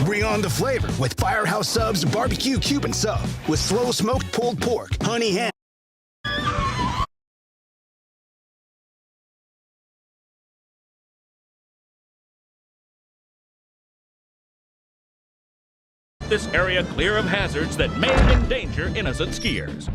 Bring on the flavor with Firehouse Subs Barbecue Cuban Sub with slow smoked pulled pork, honey ham. This area clear of hazards that may endanger innocent skiers.